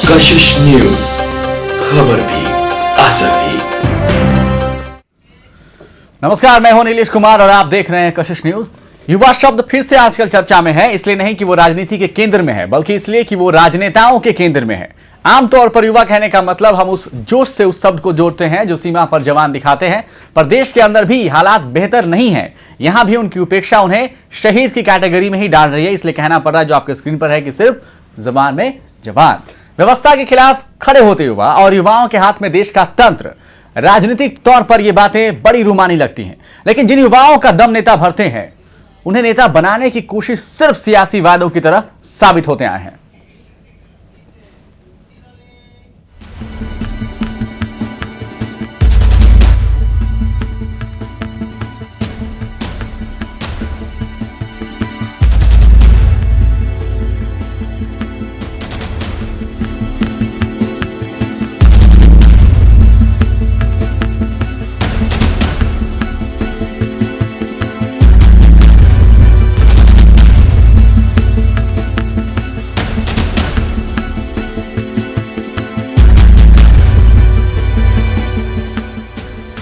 कशिश news, खबर भी असर भी। नमस्कार, मैं हूं नीलेश कुमार और आप देख रहे हैं कशिश न्यूज। युवा शब्द फिर से आजकल चर्चा में है, इसलिए नहीं कि वो राजनीति के केंद्र में है, बल्कि इसलिए कि वो राजनेताओं के केंद्र में है। आमतौर पर युवा कहने का मतलब हम उस जोश से उस शब्द को जोड़ते हैं जो सीमा पर जवान दिखाते हैं, पर देश के अंदर भी हालात बेहतर नहीं है। यहां भी उनकी उपेक्षा उन्हें शहीद की कैटेगरी में ही डाल रही है। इसलिए कहना पड़ रहा है जो आपके स्क्रीन पर है कि सिर्फ जबान में जवान। व्यवस्था के खिलाफ खड़े होते युवा और युवाओं के हाथ में देश का तंत्र। राजनीतिक तौर पर यह बातें बड़ी रूमानी लगती हैं, लेकिन जिन युवाओं का दम नेता भरते हैं उन्हें नेता बनाने की कोशिश सिर्फ सियासी वादों की तरह साबित होते आए हैं। –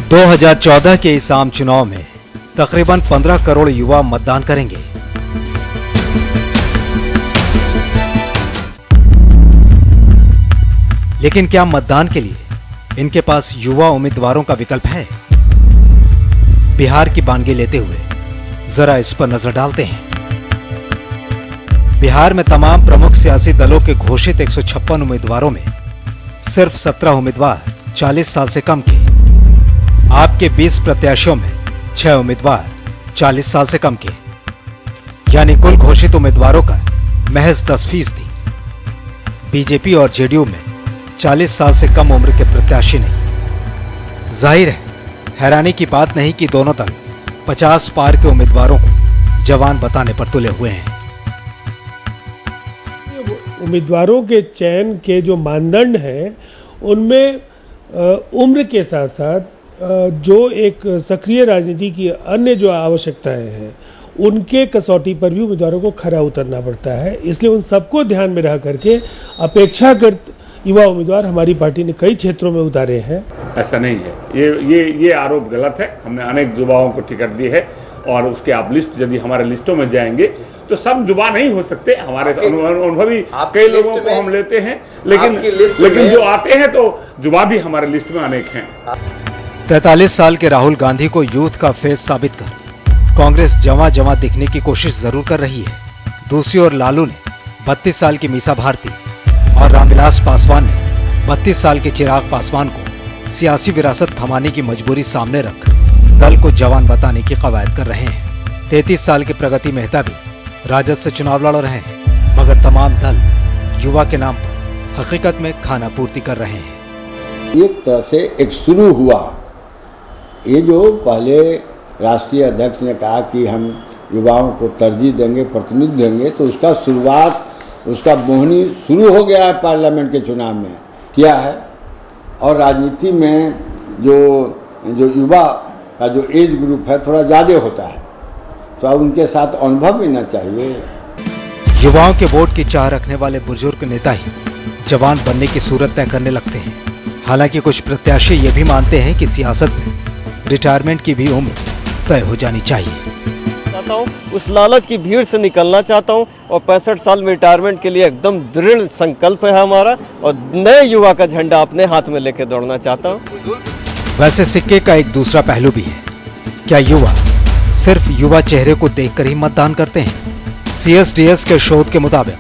2014 के इस आम चुनाव में तकरीबन 15 करोड़ युवा मतदान करेंगे। लेकिन क्या मतदान के लिए इनके पास युवा उम्मीदवारों का विकल्प है? बिहार की बानगी लेते हुए जरा इस पर नजर डालते हैं। बिहार में तमाम प्रमुख सियासी दलों के घोषित 156 उम्मीदवारों में सिर्फ 17 उम्मीदवार 40 साल से कम के। आपके 20 प्रत्याशियों में 6 उम्मीदवार 40 साल से कम के, यानी कुल घोषित उम्मीदवारों का महज 10%। बीजेपी और जेडीयू में 40 साल से कम उम्र के प्रत्याशी नहीं। जाहिर है, हैरानी की बात नहीं कि दोनों दल 50 पार के उम्मीदवारों को जवान बताने पर तुले हुए हैं। उम्मीदवारों के चयन के जो मानदंड हैं उनमें उम्र के साथ साथ जो एक सक्रिय राजनीति की अन्य जो आवश्यकताएं हैं उनके कसौटी पर भी उम्मीदवारों को खरा उतरना पड़ता है। इसलिए उन सबको ध्यान में रह करके अपेक्षाकृत युवा उम्मीदवार हमारी पार्टी ने कई क्षेत्रों में उतारे हैं। ऐसा नहीं है, ये आरोप गलत है। हमने अनेक युवाओं को टिकट दी है और उसके आप लिस्ट यदि हमारे लिस्टों में जाएंगे तो सब जुबा नहीं हो सकते। हमारे अनुभवी कई लोगों को हम लेते हैं, लेकिन जो आते हैं तो जुबा भी हमारे लिस्ट में अनेक हैं। 43 साल के राहुल गांधी को यूथ का फेस साबित कर कांग्रेस जवां दिखने की कोशिश जरूर कर रही है। दूसरी ओर लालू ने 32 साल की मीसा भारती और रामविलास पासवान ने 32 साल के चिराग पासवान को सियासी विरासत थमाने की मजबूरी सामने रख दल को जवान बताने की कवायद कर रहे हैं। 33 साल के प्रगति मेहता भी राजद से चुनाव लड़ रहे हैं, मगर तमाम दल युवा के नाम पर हकीकत में खाना पूर्ति कर रहे हैं। एक तरह से एक शुरू हुआ। ये जो पहले राष्ट्रीय अध्यक्ष ने कहा कि हम युवाओं को तरजीह देंगे, प्रतिनिधित्व देंगे, तो उसका शुरुआत, उसका बोहनी शुरू हो गया है पार्लियामेंट के चुनाव में किया है। और राजनीति में जो युवा का जो एज ग्रुप है थोड़ा ज़्यादा होता है, तो अब उनके साथ अनुभव भी ना चाहिए। युवाओं के वोट की चाह रखने वाले बुजुर्ग नेता ही जवान बनने की सूरत तय करने लगते हैं। हालांकि कुछ प्रत्याशी ये भी मानते हैं कि सियासत में रिटायरमेंट की भी उम्र तय हो जानी चाहिए। चाहता हूँ, उस लालच की भीड़ से निकलना चाहता हूँ और 65 साल में रिटायरमेंट के लिए एकदम दृढ़ संकल्प है हमारा और नए युवा का झंडा अपने हाथ में लेकर दौड़ना चाहता हूँ। वैसे सिक्के का एक दूसरा पहलू भी है। क्या युवा सिर्फ युवा चेहरे को देखकर ही मतदान करते हैं? CSDS के शोध के मुताबिक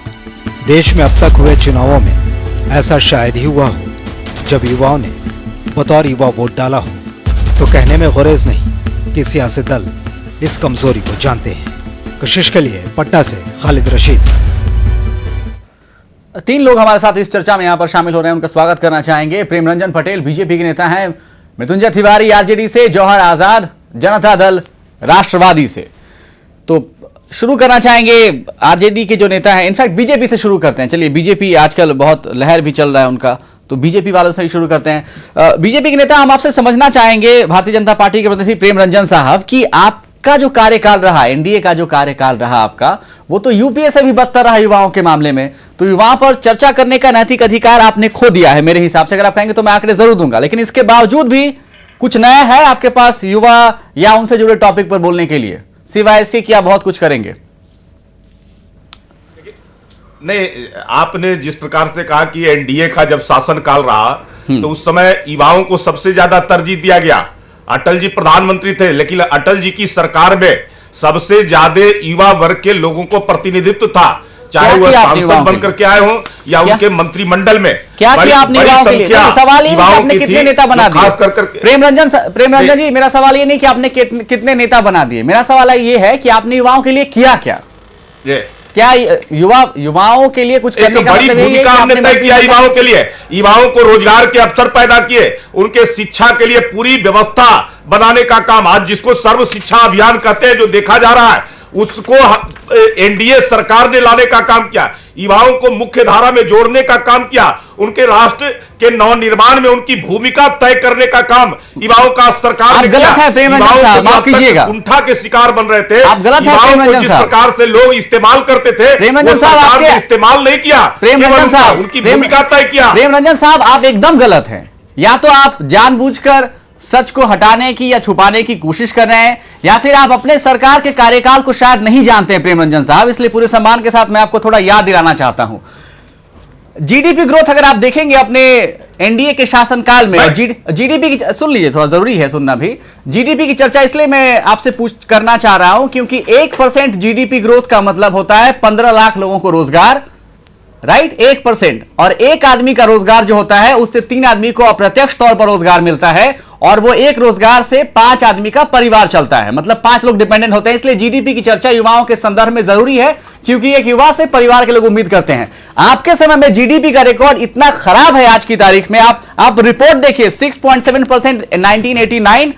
देश में अब तक हुए चुनावों में ऐसा शायद ही हुआ हो जब युवाओं ने बतौर युवा वोट डाला हो। तो कहने में गुरेज नहीं कि सियासी दल इस कमजोरी को जानते हैं। कशिश के लिए पटना से खालिद रशीद। 3 लोग हमारे साथ इस चर्चा में यहां पर शामिल हो रहे हैं, उनका स्वागत करना चाहेंगे। प्रेमरंजन पटेल बीजेपी के नेता हैं, मृत्युंजय तिवारी आरजेडी से, जौहर आजाद जनता दल राष्ट्रवादी से। तो शुरू करना चाहेंगे आरजेडी के जो नेता हैं, इनफैक्ट बीजेपी से शुरू करते हैं। चलिए, बीजेपी आजकल बहुत लहर भी चल रहा है उनका, तो बीजेपी वालों से ही शुरू करते हैं। बीजेपी के नेता, हम आपसे समझना चाहेंगे, भारतीय जनता पार्टी के प्रतिनिधि प्रेमरंजन साहब, कि आप का जो कार्यकाल रहा, एनडीए का जो कार्यकाल रहा आपका, वो तो यूपीए से भी बदतर रहा युवाओं के मामले में। तो युवाओं पर चर्चा करने का नैतिक अधिकार आपने खो दिया है मेरे हिसाब से। अगर आप कहेंगे तो मैं आंकड़े जरूर दूंगा, लेकिन इसके बावजूद भी कुछ नया है आपके पास युवा या उनसे जुड़े टॉपिक पर बोलने के लिए, सिवाय इसके कि आप बहुत कुछ करेंगे? नहीं, आपने जिस प्रकार से कहा कि एनडीए का जब शासनकाल रहा तो उस समय युवाओं को सबसे ज्यादा तरजीह दिया गया। अटल जी प्रधानमंत्री थे, लेकिन अटल जी की सरकार में सबसे ज्यादा युवा वर्ग के लोगों को प्रतिनिधित्व था, चाहे वह सांसद बनकर के आए हों या उनके मंत्रिमंडल में। क्या किया आपने युवाओं के लिए? सवाल ये नहीं आपने कितने नेता बना दिए। खास कर प्रेमरंजन जी, मेरा सवाल ये नहीं कि आपने कितने नेता बना दिए, मेरा सवाल ये है कि आपने युवाओं के लिए किया क्या? क्या युवाओं के लिए कुछ करने का बड़ी भूमिका हमने तय किया युवाओं के लिए। युवाओं को रोजगार के अवसर पैदा किए, उनके शिक्षा के लिए पूरी व्यवस्था बनाने का काम, आज जिसको सर्व शिक्षा अभियान कहते हैं जो देखा जा रहा है, उसको एनडीए सरकार ने लाने का काम किया। युवाओं को मुख्य धारा में जोड़ने का काम किया, उनके राष्ट्र के नवनिर्माण में उनकी भूमिका तय करने का काम युवाओं का सरकार ने किया। कुंठा के शिकार बन रहे थे, युवाओं को जिस प्रकार से लोग इस्तेमाल करते थे, सरकार ने इस्तेमाल नहीं किया, प्रेमरंजन साहब उनकी भूमिका तय किया। प्रेमरंजन साहब, आप एकदम गलत हैं। या तो आप जानबूझकर सच को हटाने की या छुपाने की कोशिश कर रहे हैं, या फिर आप अपने सरकार के कार्यकाल को शायद नहीं जानते हैं प्रेमरंजन साहब। इसलिए पूरे सम्मान के साथ मैं आपको थोड़ा याद दिलाना चाहता हूं। जीडीपी ग्रोथ अगर आप देखेंगे अपने एनडीए के शासनकाल में, जीडीपी की सुन लीजिए, थोड़ा जरूरी है सुनना भी। जीडीपी की चर्चा इसलिए मैं आपसे करना चाह रहा हूं क्योंकि 1% जीडीपी ग्रोथ का मतलब होता है 15 लाख लोगों को रोजगार, राइट? 1%। और एक आदमी का रोजगार जो होता है उससे 3 आदमी को अप्रत्यक्ष तौर पर रोजगार मिलता है, और वो एक रोजगार से 5 आदमी का परिवार चलता है, मतलब 5 लोग डिपेंडेंट होते हैं। इसलिए जीडीपी की चर्चा युवाओं के संदर्भ में जरूरी है, क्योंकि एक युवा से परिवार के लोग उम्मीद करते हैं। आपके समय में जीडीपी का रिकॉर्ड इतना खराब है आज की तारीख में। आप रिपोर्ट देखिए, 6.7% 1989,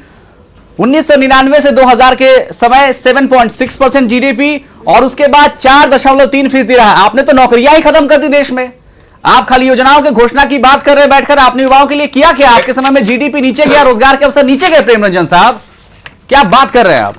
1999 से 2000 के समय 7.6% जीडीपी, और उसके बाद 4.3% रहा। आपने तो नौकरियां ही खत्म कर दी देश में। आप खाली योजनाओं के घोषणा की बात कर रहे हैं बैठकर, आपने युवाओं के लिए किया क्या? आपके समय में जीडीपी नीचे गया, रोजगार के अवसर नीचे गए। प्रेमरंजन साहब, क्या बात कर रहे हैं आप?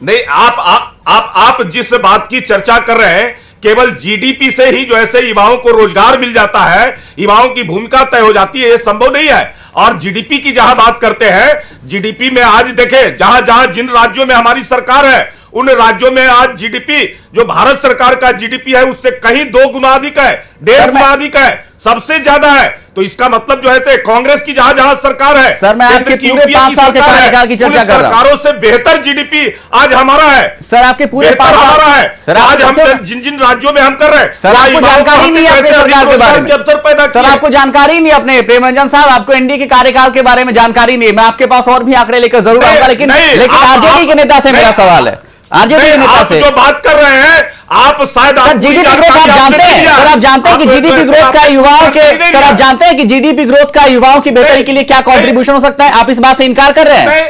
नहीं, आप जिस बात की चर्चा कर रहे हैं, केवल जीडीपी से ही जो ऐसे युवाओं को रोजगार मिल जाता है, युवाओं की भूमिका तय हो जाती है, यह संभव नहीं है। और जीडीपी की जहां बात करते हैं, जीडीपी में आज देखें, जहां जहां जिन राज्यों में हमारी सरकार है, उन राज्यों में आज जीडीपी जो भारत सरकार का जीडीपी है उससे कहीं 2 गुना अधिक है, 1.5 गुना अधिक है, सबसे ज्यादा है। तो इसका मतलब जो है कांग्रेस की जहां जहां सरकार है, सर मैं आपके पूरे 5 साल के कार्यकाल की चर्चा कर रहा हूं। सरकारों से बेहतर जीडीपी आज हमारा है सर, आपके पूरे 5 साल हमारा है। सर आज हम जिन राज्यों में हम कर रहे हैं, सर आपको जानकारी नहीं है अपने सरकार के बारे में, अवसर पैदा, सर आपको जानकारी नहीं अपने। प्रेमरंजन साहब, आपको एनडीए के कार्यकाल के बारे में जानकारी नहीं है। मैं आपके पास और भी आंकड़े लेकर जरूर आऊंगा, लेकिन आरजेडी के नेता से मेरा सवाल है, आरजेडी के नेता से जो बात कर रहे हैं आप शायद जीडीपी ग्रोथ आप जानते हैं सर, आप जानते हैं कि जीडीपी ग्रोथ का युवाओं के सर आप जानते हैं कि जीडीपी ग्रोथ का युवाओं की बेहतरी के लिए क्या कंट्रीब्यूशन हो सकता है? आप इस बात से इनकार कर रहे हैं?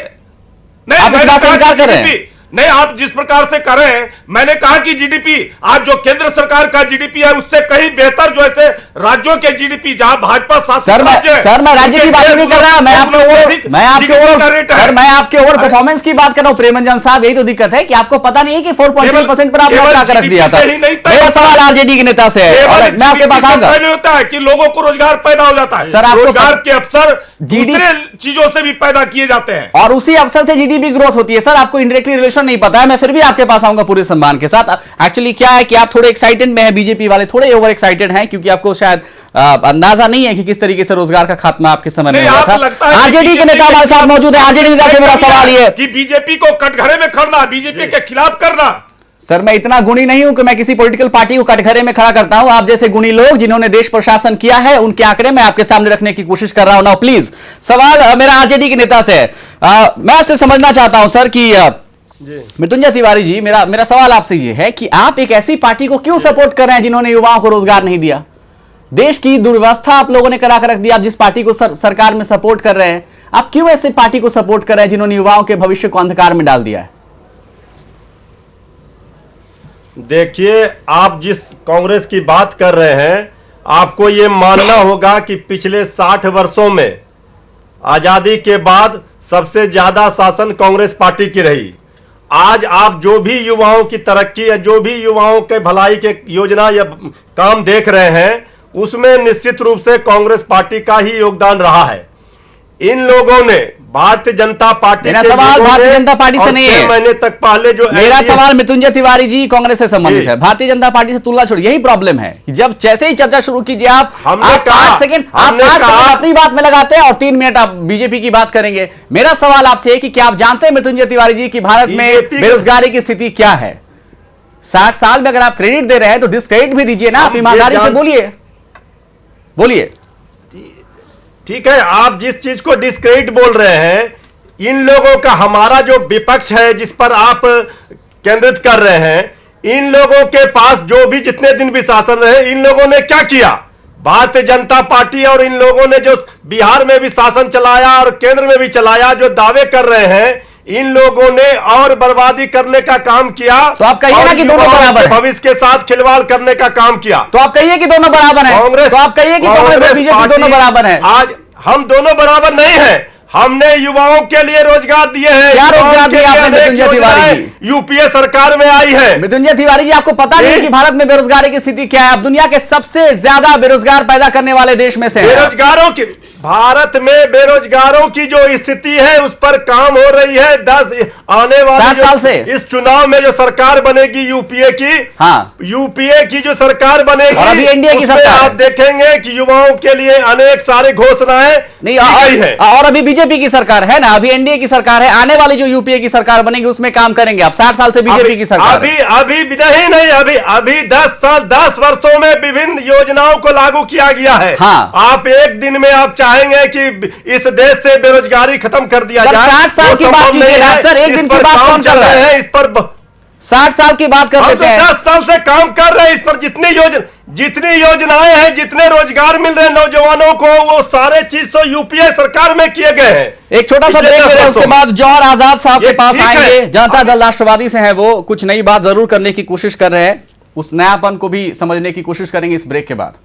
आप इस बात से इनकार कर रहे हैं? नहीं, आप जिस प्रकार से कर रहे हैं, मैंने कहा कि जीडीपी आज जो केंद्र सरकार का जीडीपी है उससे कहीं बेहतर जो ऐसे राज्यों के जीडीपी जहां भाजपा शासित राज्य है। सर मैं राज्य की बात नहीं कर रहा, मैं आपके ओवर परफॉर्मेंस की बात कर रहा हूं। प्रेमरंजन साहब, यही तो दिक्कत है कि आपको पता नहीं है कि 4.3% पर आपने क्या कर रख दिया था। मेरा सवाल आरजेडी के नेता से है और मैं आपके पास आऊंगा। होता है कि लोगों को रोजगार पैदा हो जाता है, सर आपको रोजगार के अवसर दूसरे चीजों से भी पैदा किए जाते हैं और उसी अवसर से जीडीपी ग्रोथ होती है। सर आपको इंडायरेक्टली रिलेशन नहीं पता है, मैं फिर भी आपके पास आऊंगा पूरे सम्मान के साथ। एक्चुअली क्या है कि आप थोड़े एक्साइटेड में हैं, बीजेपी वाले थोड़े ओवर एक्साइटेड हैं, क्योंकि आपको शायद अंदाजा नहीं है कि किस तरीके से रोजगार का खात्मा आपके समय में हुआ था। आरजेडी के नेता हमारे साथ मौजूद है। आरजेडी नेता से मेरा सवाल ये कि बीजेपी को कटघरे में खड़ना, बीजेपी के खिलाफ करना। सर मैं इतना गुणी नहीं हूं कि मैं किसी पॉलिटिकल पार्टी को कटघरे में खड़ा करता हूं। आप जैसे गुणी लोग जिन्होंने देश पर शासन किया है उनके आंकड़े मैं आपके सामने रखने की कोशिश कर रहा हूं। नाउ प्लीज सवाल मेरा आरजेडी के नेता से है। मैं आपसे समझना चाहता हूं सर कि मृत्युंजय तिवारी जी, मेरा सवाल आपसे यह है कि आप एक ऐसी पार्टी को क्यों सपोर्ट कर रहे हैं जिन्होंने युवाओं को रोजगार नहीं दिया? देश की दुर्व्यवस्था आप लोगों ने करा कर रख दी। आप जिस पार्टी को सरकार में सपोर्ट कर रहे हैं, आप क्यों ऐसे पार्टी को सपोर्ट कर रहे हैं जिन्होंने युवाओं के भविष्य को अंधकार में डाल दिया है? देखिए, आप जिस कांग्रेस की बात कर रहे हैं, आपको यह मानना होगा कि पिछले 60 वर्षों में आजादी के बाद सबसे ज्यादा शासन कांग्रेस पार्टी की रही। आज आप जो भी युवाओं की तरक्की या जो भी युवाओं के भलाई के योजना या काम देख रहे हैं, उसमें निश्चित रूप से कांग्रेस पार्टी का ही योगदान रहा है। इन लोगों ने भारतीय जनता पार्टी मेरा सवाल भारतीय जनता पार्टी से नहीं है। 6 महीने तक पहले जो मेरा सवाल मृत्युंजय तिवारी जी कांग्रेस से संबंधित है। भारतीय जनता पार्टी से तुलना छोड़िए, यही प्रॉब्लम है कि जब जैसे ही चर्चा शुरू कीजिए आप 8 सेकंड अपनी बात में लगाते हैं और 3 मिनट आप बीजेपी की बात करेंगे। मेरा सवाल आपसे है कि क्या आप जानते हैं मृत्युंजय तिवारी जी कि भारत में बेरोजगारी की स्थिति क्या है? 60 साल में अगर आप क्रेडिट दे रहे हैं तो डिस्क्रेडिट भी दीजिए ना, आप ईमानदारी से बोलिए। ठीक है, आप जिस चीज को डिस्क्रेडिट बोल रहे हैं, इन लोगों का हमारा जो विपक्ष है जिस पर आप केंद्रित कर रहे हैं, इन लोगों के पास जो भी जितने दिन भी शासन रहे, इन लोगों ने क्या किया? भारतीय जनता पार्टी और इन लोगों ने जो बिहार में भी शासन चलाया और केंद्र में भी चलाया, जो दावे कर रहे हैं, इन लोगों ने और बर्बादी करने का काम किया। तो आप कहिए ना कि दोनों बराबर हैं। भविष्य के साथ खिलवाड़ करने का काम किया। तो आप कहिए कि दोनों बराबर हैं। कांग्रेस, तो आप कहिए कि कांग्रेस और बीजेपी दोनों बराबर हैं। आज हम दोनों बराबर नहीं हैं। हमने युवाओं के लिए रोजगार दिए हैं। क्या रोजगार दिया आपने मृत्युंजय तिवारी जी? यूपीए सरकार में आई है। मृत्युंजय तिवारी जी, आपको पता नहीं कि भारत में बेरोजगारी की स्थिति क्या है? अब दुनिया के सबसे ज्यादा बेरोजगार पैदा करने वाले देश में से है। बेरोजगारों की, भारत में बेरोजगारों की जो स्थिति है उस पर काम हो रही है। 10 आने वाले 7 साल से इस चुनाव में जो सरकार बनेगी यूपीए की, हाँ, यूपीए की जो सरकार बनेगी, और अभी एनडीए की सरकार, आप देखेंगे कि युवाओं के लिए अनेक सारे घोषणाएं नहीं की है। और अभी बीजेपी की सरकार है ना, अभी एनडीए की सरकार है। आने वाली जो यूपीए की सरकार बनेगी उसमें काम करेंगे आप। 60 साल से बीजेपी की सरकार अभी 10 वर्षों में विभिन्न योजनाओं को लागू किया गया है। हाँ। आप एक दिन में आप चाहेंगे कि इस देश से बेरोजगारी खत्म कर दिया जाए? 60 साल की बात कीजिए ना सर, एक दिन की बात कौन कर रहा है? इस पर 60 साल की बात कर लेते हैं। 10 साल से काम कर रहे हैं इस पर। जितनी योजनाएं हैं, जितने रोजगार मिल रहे हैं नौजवानों को, वो सारे चीज तो यूपीए सरकार में किए गए हैं। एक छोटा सा ब्रेक ले रहे हैं, उसके बाद जौहर आजाद साहब के पास आएंगे। जनता दल राष्ट्रवादी से हैं, वो कुछ नई बात जरूर करने की कोशिश कर रहे हैं। उस नयापन को भी समझने की कोशिश करेंगे इस ब्रेक के बाद।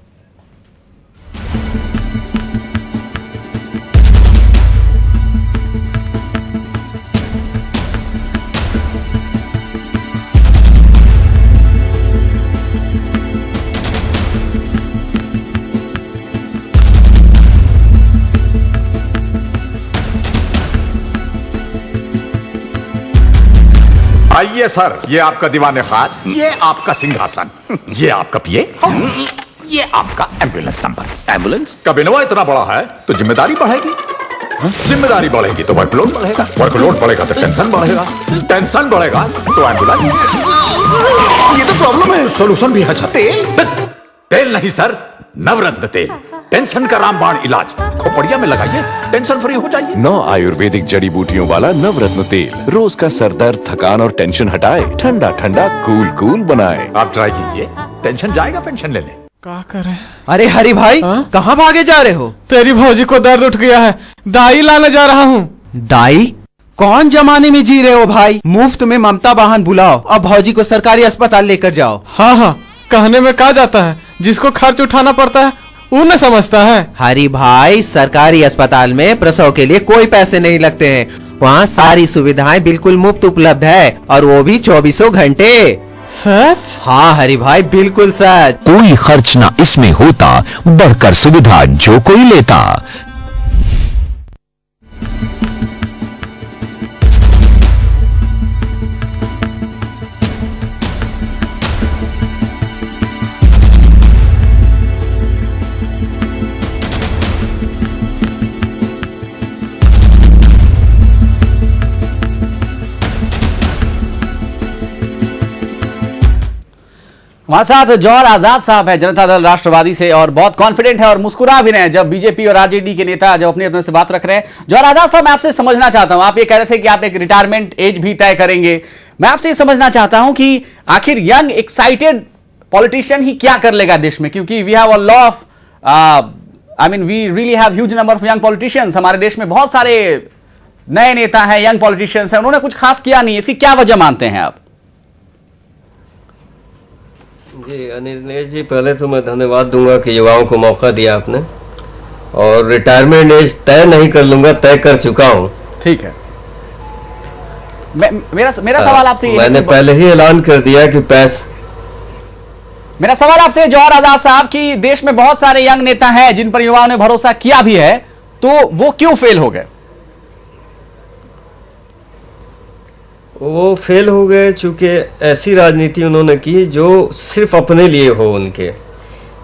आइए सर, ये आपका दीवाने खास, ये आपका सिंहासन, ये आपका पिए, ये आपका एम्बुलेंस नंबर। एम्बुलेंस का बिनवा इतना बड़ा है तो जिम्मेदारी बढ़ेगी, जिम्मेदारी बढ़ेगी तो वर्कलोड बढ़ेगा, वर्कलोड बढ़ेगा तो टेंशन बढ़ेगा, टेंशन बढ़ेगा तो एम्बुलेंस। ये तो प्रॉब्लम है, सोल्यूशन भी है सर। तेल नहीं सर, नवरत्न तेल, टेंशन का रामबाण इलाज। खोपड़िया में लगाइए, टेंशन फ्री हो जाइए। 9 आयुर्वेदिक जड़ी बूटियों वाला नवरत्न तेल रोज का सर दर्द, थकान और टेंशन हटाए, ठंडा ठंडा कूल कूल बनाए। आप ट्राई कीजिए, टेंशन जाएगा, पेंशन ले लें। क्या करें? अरे हरि भाई, कहाँ भागे जा रहे हो? तेरी भौजी को दर्द उठ गया है, दाई लाने जा रहा हूँ। दाई? कौन जमाने में जी रहे हो भाई? मुफ्त में ममता वाहन बुलाओ और भौजी को सरकारी अस्पताल लेकर जाओ। हाँ, कहने में कहा जाता है, जिसको खर्च उठाना पड़ता है वो न समझता है। हरि भाई, सरकारी अस्पताल में प्रसव के लिए कोई पैसे नहीं लगते हैं। वहाँ सारी सुविधाएं बिल्कुल मुफ्त उपलब्ध है, और वो भी 24 घंटे। सच? हाँ हरि भाई, बिल्कुल सच। कोई खर्च ना इसमें होता, बढ़कर सुविधा जो कोई लेता। हमारे साथ जौहर आजाद साहब है जनता दल राष्ट्रवादी से, और बहुत कॉन्फिडेंट है और मुस्कुरा भी रहे हैं जब बीजेपी और आरजेडी के नेता जब अपने अपने से बात रख रहे हैं। जौहर आजाद साहब, मैं आपसे समझना चाहता हूं, आप ये कह रहे थे कि आप एक रिटायरमेंट एज भी तय करेंगे। मैं आपसे ये समझना चाहता हूं कि आखिर यंग एक्साइटेड पॉलिटिशियन ही क्या कर लेगा देश में, क्योंकि we have a law of we really have huge number of young politicians. हमारे देश में बहुत सारे नए नेता हैं, यंग पॉलिटिशियंस हैं, उन्होंने कुछ खास किया नहीं। इसकी क्या वजह मानते हैं आप? जी अनिल जी, पहले तो मैं धन्यवाद दूंगा कि युवाओं को मौका दिया आपने, और रिटायरमेंट एज तय नहीं कर लूंगा, तय कर चुका हूं। ठीक है, मेरा सवाल आपसे ये मैंने पहले ही ऐलान कर दिया कि मेरा सवाल आपसे जौहर आजाद साहब कि देश में बहुत सारे यंग नेता हैं जिन पर युवाओं ने भरोसा किया भी है, तो वो क्यों फेल हो गए? वो फेल हो गए चूंकि ऐसी राजनीति उन्होंने की जो सिर्फ अपने लिए हो उनके।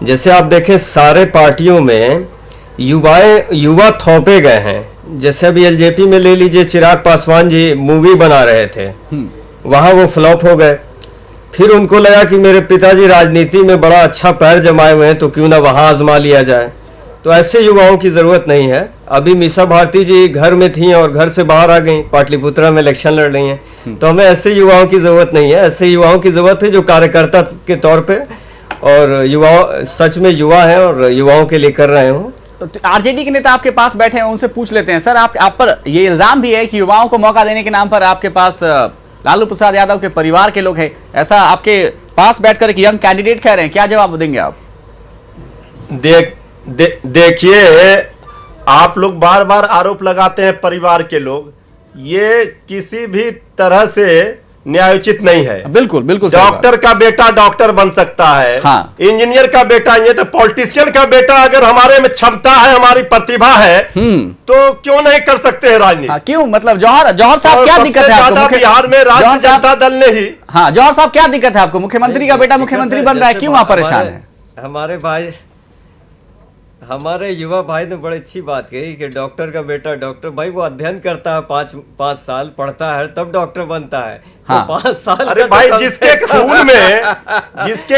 जैसे आप देखें सारे पार्टियों में युवा थोपे गए हैं। जैसे अभी एलजेपी में ले लीजिए, चिराग पासवान जी मूवी बना रहे थे, वहां वो फ्लॉप हो गए। फिर उनको लगा कि मेरे पिताजी राजनीति में बड़ा अच्छा पैर जमाए हुए हैं, तो क्यों ना वहां आजमा लिया जाए। तो ऐसे युवाओं की जरूरत नहीं है। अभी मीसा भारती जी घर में थी और घर से बाहर आ गई, पाटलिपुत्रा में इलेक्शन लड़ रही हैं। तो हमें ऐसे युवाओं की जरूरत नहीं है। ऐसे युवाओं की जरूरत है जो कार्यकर्ता के तौर पे और युवा सच में युवा है और युवाओं के लिए कर रहे हो। आरजेडी के नेता आपके पास बैठे हैं, उनसे पूछ लेते हैं। सर, आप पर ये इल्जाम भी है कि युवाओं को मौका देने के नाम पर आपके पास लालू प्रसाद यादव के परिवार के लोग हैं, ऐसा आपके पास बैठकर एक यंग कैंडिडेट कह रहे हैं, क्या जवाब देंगे आप? देखिए, आप लोग बार बार आरोप लगाते हैं परिवार के लोग, ये किसी भी तरह से न्यायोचित नहीं है। बिल्कुल बिल्कुल। डॉक्टर का बेटा डॉक्टर बन सकता है, हाँ। इंजीनियर का बेटा ये तो पॉलिटिशियन का बेटा अगर हमारे में क्षमता है, हमारी प्रतिभा है, तो क्यों नहीं कर सकते हैं राजनीति? हाँ, क्यों? मतलब जौहर साहब क्या दिक्कत है आपको? बिहार में राष्ट्रीय जनता दल ने ही। हाँ, जौहर साहब क्या दिक्कत है आपको? मुख्यमंत्री का बेटा मुख्यमंत्री बन रहा है, क्यों आप परेशान है? हमारे भाई, हमारे युवा भाई ने बड़ी अच्छी बात कही कि डॉक्टर का बेटा डॉक्टर, भाई वो अध्ययन करता है, पाँच साल पढ़ता है तब डॉक्टर बनता है। हाँ। तो 5 साल। अरे भाई, जिसके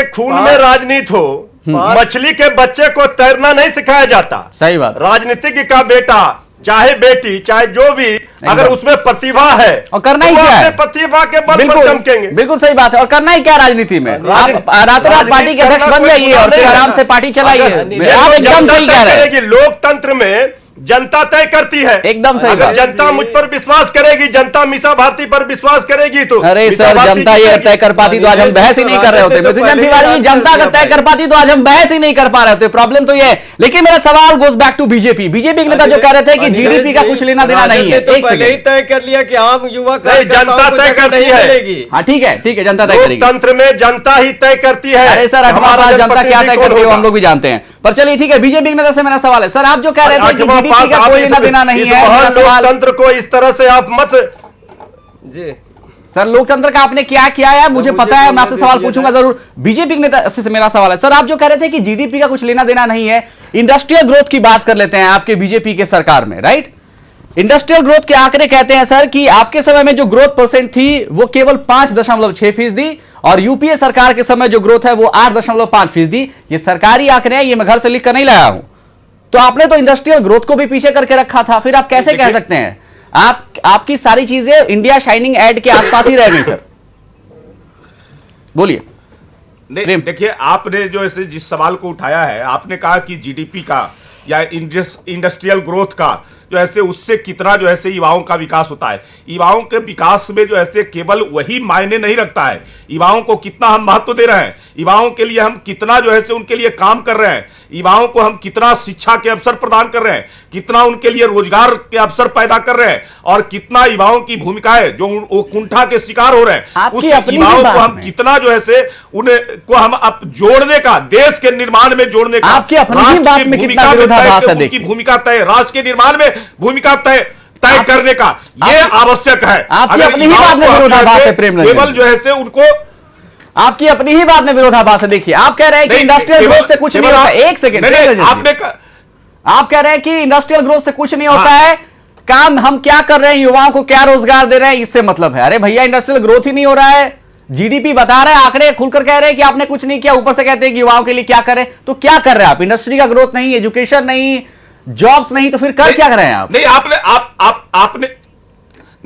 खून में राजनीति हो, मछली के बच्चे को तैरना नहीं सिखाया जाता। सही बात। राजनीतिज्ञ का बेटा चाहे बेटी चाहे जो भी, अगर उसमें प्रतिभा है और करना ही क्या है, प्रतिभा के बल पर चमकेंगे। बिल्कुल सही बात है। और करना ही क्या राजनीति में? आप रातों रात पार्टी के अध्यक्ष बन जाइए और फिर आराम से पार्टी चलाइए। आप एकदम सही कह रहे हैं। लोकतंत्र में जनता तय करती है। एकदम सही अगर बात। जनता मुझ पर विश्वास करेगी, जनता मीसा भारती पर विश्वास करेगी तो। अरे सर, जनता ये तय कर पाती तो आज हम बहस ही नहीं कर रहे होते। मिथुन तिवारी, जनता अगर तय कर पाती तो आज हम बहस ही नहीं कर पा रहे होते। प्रॉब्लम तो ये है। लेकिन मेरा सवाल गोज बैक टू बीजेपी के नेता जो कह रहे थे कि जीडीपी का कुछ लेना देना नहीं है। एक पहले ही तय कर लिया कि आम युवा जनता तय करती है। हाँ ठीक है, जनता तय करेगी। तंत्र में जनता ही तय करती है। अरे सर, हमारा जनता क्या तय करती है हम लोग भी जानते हैं। पर चलिए ठीक है, बीजेपी के नेता से मेरा सवाल है। सर, आप जो कह रहे थे कि जीडीपी का कोई लेना देना नहीं है, लोकतंत्र को इस तरह से आप मत। जी सर, लोकतंत्र का आपने क्या किया है मुझे पता है, मैं आपसे सवाल पूछूंगा जरूर। बीजेपी के नेता से मेरा सवाल है, सर आप जो कह रहे थे कि जीडीपी का कुछ लेना देना नहीं है, इंडस्ट्रियल ग्रोथ की बात कर लेते हैं आपके बीजेपी के सरकार में, राइट? इंडस्ट्रियल ग्रोथ के आंकड़े कहते हैं सर कि आपके समय में जो ग्रोथ परसेंट थी वो केवल 5.6% और यूपीए सरकार के समय जो ग्रोथ है वो 8.5%। ये सरकारी आंकड़े हैं, ये मैं घर से लिख कर नहीं लाया हूं। तो आपने तो इंडस्ट्रियल ग्रोथ को भी पीछे करके रखा था, फिर आप कैसे कह सकते हैं आपकी सारी चीजें इंडिया शाइनिंग एड के आसपास ही रह गई? सर बोलिए। नहीं, देखिए, आपने जो ऐसे जिस सवाल को उठाया है, आपने कहा कि जीडीपी का या इंडस्ट्रियल ग्रोथ का जो ऐसे उससे कितना जो ऐसे युवाओं का विकास होता है। युवाओं के विकास में जो ऐसे केवल वही मायने नहीं रखता है, युवाओं को कितना हम महत्व दे रहे हैं, युवाओं के लिए हम कितना जो है उनके लिए काम कर रहे हैं, युवाओं को हम कितना शिक्षा के अवसर प्रदान कर रहे हैं, कितना उनके लिए रोजगार के अवसर पैदा कर रहे हैं और कितना युवाओं की भूमिका है जो वो कुंठा के शिकार हो रहे हैं, उस युवाओं को हम कितना जो है उनको हम अब जोड़ने का, देश के निर्माण में जोड़ने का, आपकी अपनी बात में कितना विरोधाभास है? उनकी भूमिका तय, राष्ट्र के निर्माण में भूमिका तय करने का ये आवश्यक है। आपकी अपनी ही बात में विरोधाभास है प्रेम रंजन, केवल जो है उनको आपकी अपनी ही बात में विरोधाभास है। देखिए, आप कह रहे हैं कि इंडस्ट्रियल ग्रोथ से कुछ नहीं होता है। एक सेकंड, आप कह रहे हैं कि इंडस्ट्रियल ग्रोथ से कुछ नहीं होता है, काम हम क्या कर रहे हैं, युवाओं को क्या रोजगार दे रहे हैं, इससे मतलब है। अरे भैया, इंडस्ट्रियल ग्रोथ ही नहीं हो रहा है, जीडीपी बता रहे हैं, आंकड़े खुलकर कह रहे हैं कि आपने कुछ नहीं किया, ऊपर से कहते हैं कि युवाओं के लिए क्या करें। तो क्या कर रहे हैं आप? इंडस्ट्री का ग्रोथ नहीं, एजुकेशन नहीं, जॉब्स नहीं, तो फिर कर क्या कर रहे हैं आप? नहीं, आपने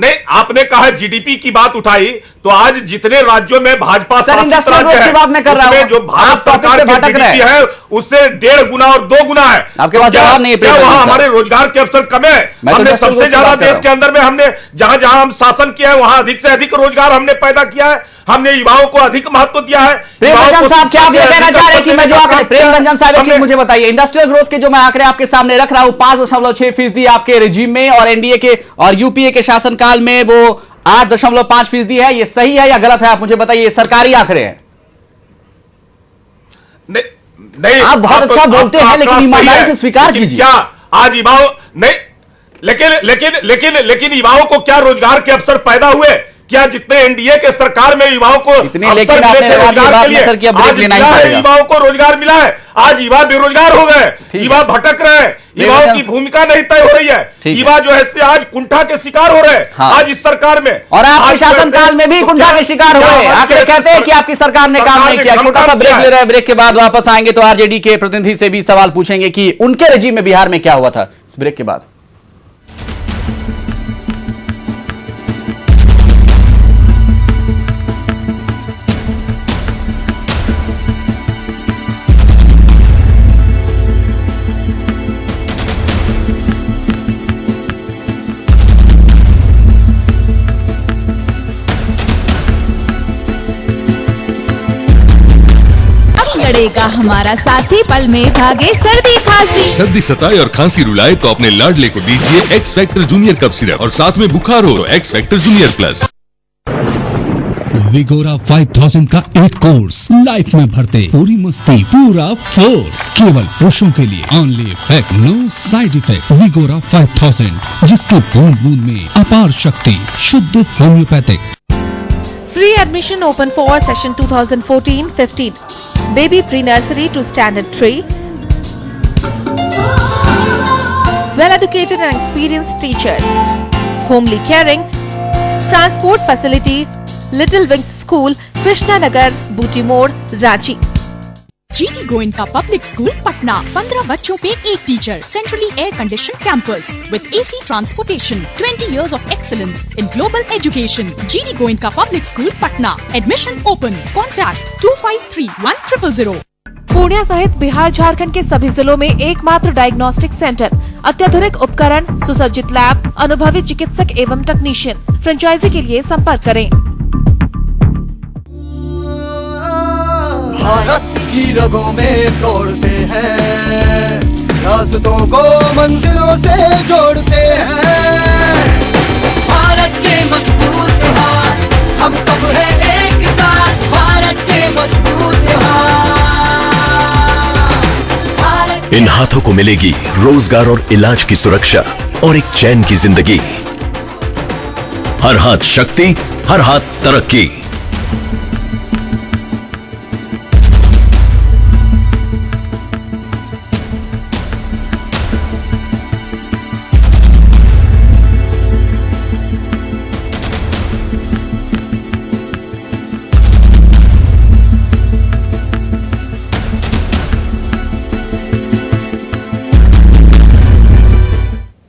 नहीं, आपने कहा जीडीपी की बात उठाई, तो आज जितने राज्यों में भाजपा शासित राज्य है, बात मैं कर रहा हूं, जो भारत सरकार की जीडीपी है उससे 1.5 गुना और 2 गुना है। आपके पास जवाब नहीं है। क्या वहां हमारे रोजगार के अवसर कम है? हमने सबसे ज्यादा देश के अंदर में हमने जहां जहां हम शासन किया है वहां अधिक से अधिक रोजगार हमने पैदा किया है। हमने युवाओं को अधिक महत्व दिया है। प्रेमरंजन साहब, क्या आप ये कहना चाह रहे हैं कि मैं जो आंकड़े, प्रेमरंजन साहब एक चीज मुझे बताइए, इंडस्ट्रियल ग्रोथ के जो मैं आंकड़े आपके सामने रख रहा हूं 5.6% आपके रिजीम में और एनडीए के और यूपीए के शासनकाल में वो 8.5% है, ये सही है या गलत है? आप मुझे बताइए, ये सरकारी आंकड़े हैं। नहीं, आप बहुत अच्छा बोलते हैं, लेकिन ईमानदारी से स्वीकार कीजिए। क्या आज युवाओं नहीं, लेकिन युवाओं को क्या रोजगार के अवसर पैदा हुए? क्या जितने एनडीए के सरकार में युवाओं को इतने, लेकिन आपने रोजगार के लिए सर क्या ब्रेक लेना ही पड़ेगा। युवाओं को रोजगार मिला है, आज युवा बेरोजगार हो गए, युवा भटक रहे हैं, युवाओं की भूमिका नहीं तय हो रही है, युवा जो है आज कुंठा के शिकार हो रहे हैं। हाँ। आज इस सरकार में और आपके शासनकाल में भी कुंठा के शिकार हुए। आंकड़े कहते हैं कि आपकी सरकार ने काम नहीं किया। छोटा सा ब्रेक ले रहे हैं, ब्रेक के बाद वापस आएंगे तो आरजेडी के प्रतिनिधि से भी सवाल पूछेंगे कि उनके रेजिम में बिहार में क्या हुआ था। इस ब्रेक के बाद लड़ेगा हमारा साथी, पल में भागे सर्दी खांसी। सर्दी सताए और खांसी रुलाए तो अपने लाडले को दीजिए X factor junior cough syrup, और साथ में बुखार हो तो X factor junior plus. Vigora 5000 का एक कोर्स, लाइफ में भरते पूरी मस्ती, पूरा फोर्स, केवल पुरुषों के लिए, only effect, no side effect. Vigora 5000, जिसके बूंद बूंद में अपार शक्ति, शुद्ध homeopathic. Free admission open for session 2014-15. Baby pre-nursery to standard 3. Well-educated and experienced teachers. Homely caring. Transport facility. Little Wings School, Krishna Nagar, Booty Mode, Ranchi. GT Goenka Public School, Patna. 15 बच्चों पे एक teacher. Centrally air conditioned campus with AC transportation. 20 years of excellence in global education. GT Goenka Public School, Patna. Admission open. Contact 2531 000. Purnia सहित बिहार झारखंड के सभी जिलों में एकमात्र diagnostic centre, अत्याधुनिक उपकरण, सुसज्जित लैब, अनुभवी चिकित्सक एवं टेक्नीशियन। फ्रेंचाइजी के लिए संपर्क करें। भारत की रगों में दौड़ते हैं, रास्तों को मंजिलों से जोड़ते हैं। भारत के मजबूत हाथ, हम सब हैं एक साथ। भारत के मजबूत हाथ। इन हाथों को मिलेगी रोजगार और इलाज की सुरक्षा और एक चैन की जिंदगी। हर हाथ शक्ति, हर हाथ तरक्की।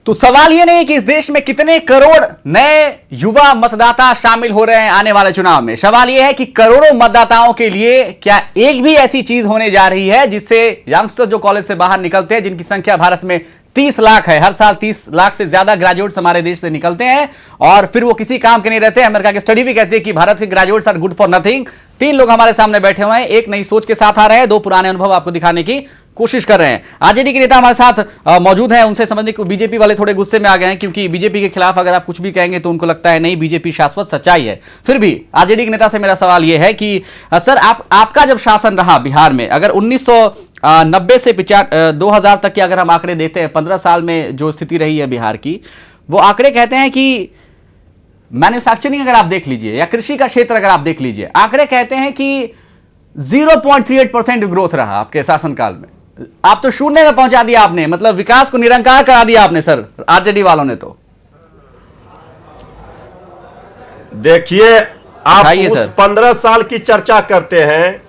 तो सवाल ये नहीं कि इस देश में कितने करोड़ नए युवा मतदाता शामिल हो रहे हैं आने वाले चुनाव में। सवाल ये है कि करोड़ों मतदाताओं के लिए क्या एक भी ऐसी चीज होने जा रही है जिससे यंगस्टर जो कॉलेज से बाहर निकलते हैं, जिनकी संख्या भारत में 30 लाख है, हर साल 30 लाख से ज्यादा ग्रेजुएट्स हमारे देश से निकलते हैं और फिर वो किसी काम के नहीं रहते। अमेरिका की स्टडी भी कहती है कि भारत के graduates are good for nothing. 3 लोग हमारे सामने बैठे हुए हैं, एक नई सोच के साथ आ रहे हैं, 2 पुराने अनुभव आपको दिखाने की कोशिश कर रहे हैं। आरजेडी के नेता हमारे साथ मौजूद हैं, उनसे समझने को। बीजेपी वाले थोड़े गुस्से में आ गए हैं क्योंकि बीजेपी के खिलाफ अगर आप कुछ भी कहेंगे तो उनको लगता है नहीं, बीजेपी शाश्वत सच्चाई है। फिर भी आरजेडी के नेता से मेरा सवाल यह है कि सर, आपका जब शासन रहा बिहार में, अगर 1990 से 2000 तक के अगर हम आंकड़े देखते हैं, 15 साल में जो स्थिति रही है बिहार की, वो आंकड़े कहते हैं कि मैन्युफैक्चरिंग अगर आप देख लीजिए या कृषि का क्षेत्र अगर आप देख लीजिए, आंकड़े कहते हैं कि 0.38% ग्रोथ रहा आपके शासनकाल में। आप तो शून्य में पहुंचा दिया आपने, मतलब विकास को निरंकार करा दिया आपने सर, आरजेडी वालों ने। तो देखिए, आप उस 15 साल की चर्चा करते हैं,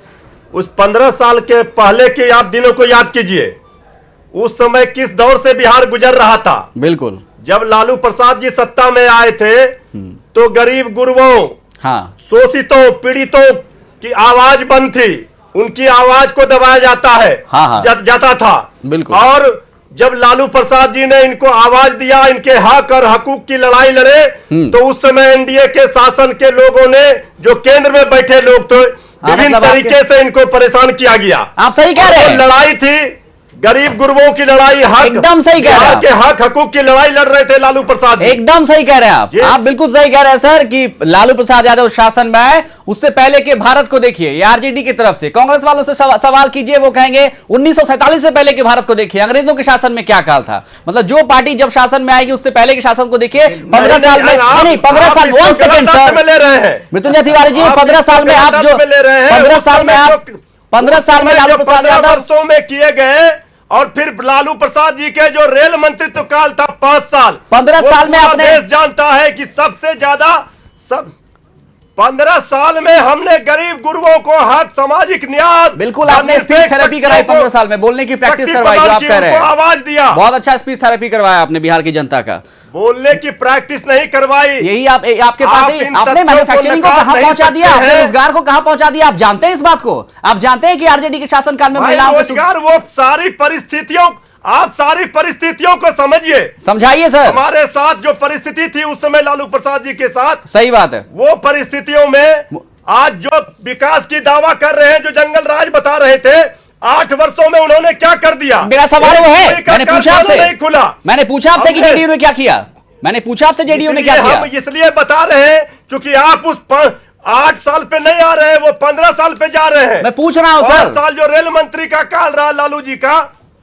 उस 15 साल के पहले के आप दिनों को याद कीजिए। उस समय किस दौर से बिहार गुजर रहा था। बिल्कुल जब लालू प्रसाद जी सत्ता में आए थे तो गरीब गुरबों, शोषितों, पीड़ितों की आवाज बंद थी, उनकी आवाज को दबाया जाता है, जाता था। बिल्कुल। और जब लालू प्रसाद जी ने इनको आवाज दिया, इनके हक और हकूक की लड़ाई लड़े, तो उस समय एनडीए के शासन के लोगों ने, जो केंद्र में बैठे लोग, तो विभिन्न तरीके से इनको परेशान किया गया। आप सही कह रहे हैं। लड़ाई थी गरीब गुरबों की लड़ाई, हक, एकदम सही कह रहे हैं के हक हकूक की लड़ाई लड़ रहे थे लालू प्रसाद जी। एकदम सही कह रहे हैं आप बिल्कुल सही कह रहे हैं सर कि लालू प्रसाद यादव शासन में आए, उससे पहले के भारत को देखिए, ये आरजेडी की तरफ से कांग्रेस वालों से सवाल कीजिए, वो कहेंगे 1947 से पहले के भारत को देखिए, अंग्रेजों के शासन में क्या काल था। मतलब जो पार्टी जब शासन में आएगी उससे पहले के शासन को देखिए। 15 साल में, नहीं 15 साल, 1 सेकंड सर, मृत्युंजय तिवारी जी, 15 साल में आप जो 15 साल में लालू प्रसाद यादव वर्षों में किए गए, और फिर लालू प्रसाद जी के जो रेल मंत्रित्व काल था 5 साल, 15 साल में आपने, देश जानता है कि सबसे ज्यादा 15 साल में हमने गरीब गुरबों को हक, सामाजिक न्याय, बिल्कुल आपने स्पीच थेरेपी कराई 15 साल में, बोलने की प्रैक्टिस करवाई, जो आप कह रहे हैं, आवाज दिया, बहुत अच्छा स्पीच थेरेपी करवाया आपने बिहार की जनता का। बोलने की प्रैक्टिस नहीं करवाई, यही आपके पास ही, आपने मैन्युफैक्चरिंग को कहां पहुंचा दिया, आपने रोजगार को कहां पहुंचा दिया, आप जानते हैं इस बात को? आप जानते हैं कि आरजेडी के शासनकाल में महिलाओं को रोजगार, वो सारी परिस्थितियों, आप सारी परिस्थितियों को समझिए, समझाइए सर। हमारे साथ जो परिस्थिति थी उस समय लालू प्रसाद जी के साथ, सही बात है, वो परिस्थितियों में आज जो विकास की दावा कर रहे हैं, जो जंगल राज बता रहे थे, 8 वर्षों में उन्होंने क्या कर दिया? मेरा सवाल वो है, मैंने पूछा आपसे, नहीं खुला, मैंने पूछा आपसे कि जेडीयू ने क्या किया, मैंने पूछा आपसे जेडीयू ने क्या किया। हम इसलिए बता रहे हैं क्योंकि आप उस 8 साल पे नहीं आ रहे हैं, वो 15 साल पे जा रहे हैं। मैं पूछ रहा हूं सर, 8 साल जो रेल मंत्री का काल रहा लालू जी का,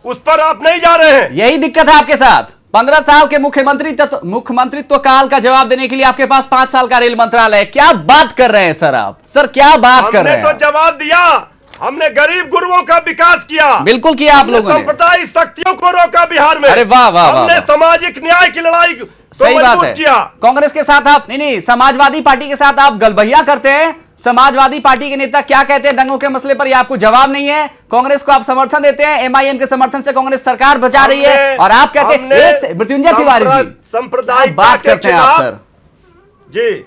उस पर आप नहीं जा रहे हैं। यही दिक्कत है आपके साथ। 15 साल के मुख्यमंत्रित्व काल का जवाब देने के लिए आपके पास 5 साल का रेल मंत्रालय है। क्या बात कर रहे हैं सर आप? सर क्या बात कर रहे हैं? हमने तो जवाब दिया, हमने गरीब गुरबों का विकास किया, बिल्कुल किया आप लोगों ने, सांप्रदायिक शक्तियों को रोका बिहार में। अरे वाह वाह, हमने सामाजिक न्याय की लड़ाई सही बात है किया। कांग्रेस के साथ आप नहीं, समाजवादी पार्टी के साथ आप गलबहिया करते हैं। समाजवादी पार्टी के नेता क्या कहते हैं दंगों के मसले पर, ये आपको जवाब नहीं है। कांग्रेस को आप समर्थन देते हैं, एमआईएम के समर्थन से कांग्रेस सरकार बचा रही है, और आप कहते हैं मृत्युंजय तिवारी जी सांप्रदायिक बात करते हैं आप सर जी।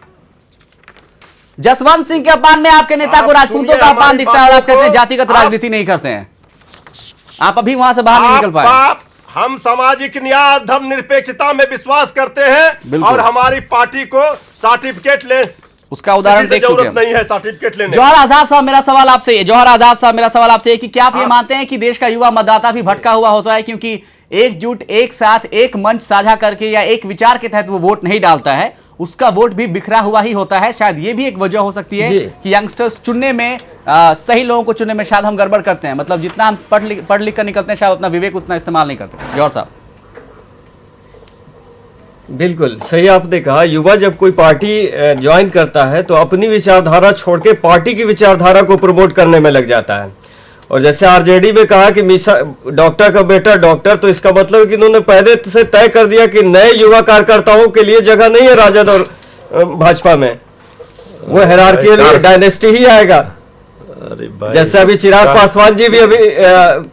जसवंत सिंह के अपमान में आपके नेता को राजपूतों का अपमान दिखता है, और आप कहते हैं जातिगत राजनीति नहीं करते हैं। आप अभी वहां से बाहर नहीं निकल पाए। हम सामाजिक न्याय, धर्मनिरपेक्षता में विश्वास करते हैं, और हमारी पार्टी को सर्टिफिकेट ले, उसका उदाहरण देख चुके हैं, नहीं है सर्टिफिकेट लेने। जौहर आजाद साहब, मेरा सवाल आपसे ये, जौहर आजाद साहब मेरा सवाल आपसे कि क्या आप ये मानते हैं कि देश का युवा मतदाता भी भटका हुआ होता है, क्योंकि एकजुट, एक साथ, एक मंच साझा करके या एक विचार के तहत वो वोट नहीं डालता है, उसका वोट भी बिखरा हुआ ही होता है? शायद ये भी एक वजह हो सकती है कि यंगस्टर्स चुनने में, सही लोगों को चुनने में शायद हम गड़बड़ करते हैं। मतलब जितना हम पढ़ लिख कर निकलते हैं, शायद अपना विवेक उतना इस्तेमाल नहीं करते। जौहर साहब बिल्कुल सही आपने कहा, युवा जब कोई पार्टी ज्वाइन करता है तो अपनी विचारधारा छोड़ के पार्टी की विचारधारा को प्रमोट करने में लग जाता है। और जैसे आरजेडी में कहा कि मीसा डॉक्टर का बेटा डॉक्टर, तो इसका मतलब कि इन्होंने पहले से तय कर दिया कि नए युवा कार्यकर्ताओं के लिए जगह नहीं है राजद और भाजपा में, वो हायरार्कियल डायनेस्टी ही आएगा। जैसे अभी चिराग पासवान जी भी, अभी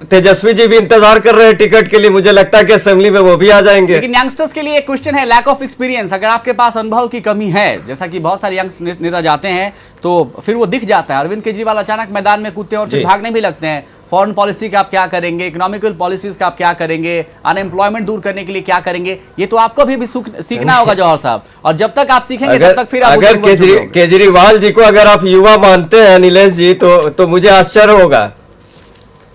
तेजस्वी जी भी इंतजार कर रहे हैं टिकट के लिए, मुझे लगता है कि असेंबली में वो भी आ जाएंगे। लेकिन यंगस्टर्स के लिए एक क्वेश्चन है, लैक ऑफ एक्सपीरियंस। अगर आपके पास अनुभव की कमी है, जैसा कि बहुत सारे यंग नेता जाते हैं, तो फिर वो दिख जाता है। अरविंद केजरीवाल अचानक मैदान में कूदते हैं और फिर भागने भी लगते हैं। फॉरेन पॉलिसी का आप क्या करेंगे, इकोनॉमिकल पॉलिसीज का आप क्या करेंगे, अनएम्प्लॉयमेंट दूर करने के लिए क्या करेंगे, ये तो आपको भी सीखना होगा जौहर साहब। और जब तक आप सीखेंगे तब तक फिर अगर केजरीवाल जी को अगर आप युवा मानते हैं नीलेश जी, तो मुझे आश्चर्य होगा।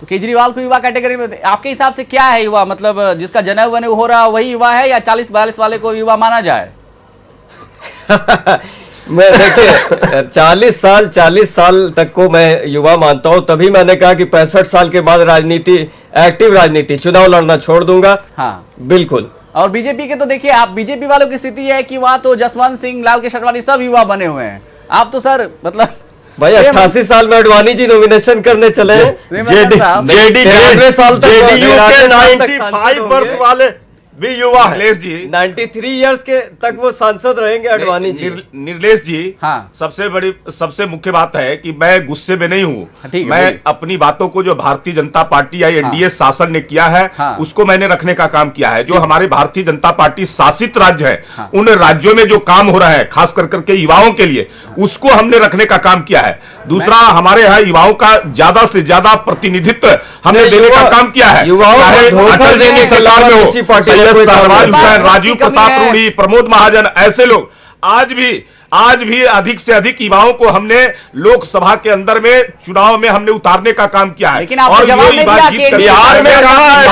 तो केजरीवाल को युवा कैटेगरी में आपके हिसाब से क्या है युवा? मतलब जिसका जनेऊ वनेऊ हो रहा वही युवा है, या 40-42 वाले को युवा माना जाए? मैं देखिए 40 साल तक को मैं युवा मानता हूं, तभी मैंने कहा कि 65 साल के बाद राजनीति, एक्टिव राजनीति, चुनाव लड़ना छोड़ दूंगा। हाँ बिल्कुल। और बीजेपी के तो देखिए, आप बीजेपी वालों की स्थिति है कि वहां तो जसवंत सिंह, लाल कृष्ण आडवाणी सब युवा बने हुए हैं। आप तो सर मतलब भाई 88 साल में आडवाणी जी नॉमिनेशन करने चले, जेडीयू के 95 वर्ष वाले भी युवा है। निर्लेश जी 93 इयर्स के तक वो सांसद रहेंगे अडवाणी जी। निर्लेश जी, हाँ। सबसे मुख्य बात है कि मैं गुस्से में नहीं हूँ। ठीक है, मैं बोलिए। अपनी बातों को जो भारतीय जनता पार्टी या एनडीए शासन ने किया है, हाँ। उसको मैंने रखने का काम किया है। जो हमारे भारतीय जनता पार्टी शासित राज्य है, उन राज्यों में जो काम हो रहा है खास कर करके युवाओं के लिए, उसको हमने रखने का काम किया है। दूसरा, हमारे यहाँ युवाओं का ज्यादा से ज्यादा प्रतिनिधित्व हमने देने का काम किया है। युवाओं चाहे को धोखा अटल जी देने की के सरकार में अलावा हो, किसी पार्टी का सैयद कोई काम सरवाज नहीं। हुसैन, राजीव की कमी प्रताप है। रूढ़ी, प्रमोद महाजन, ऐसे लोग आज भी अधिक से अधिक युवाओं को हमने लोकसभा के अंदर में चुनाव में हमने उतारने का काम किया है। लेकिन आपने जवाब नहीं दिया कि बिहार में कहा है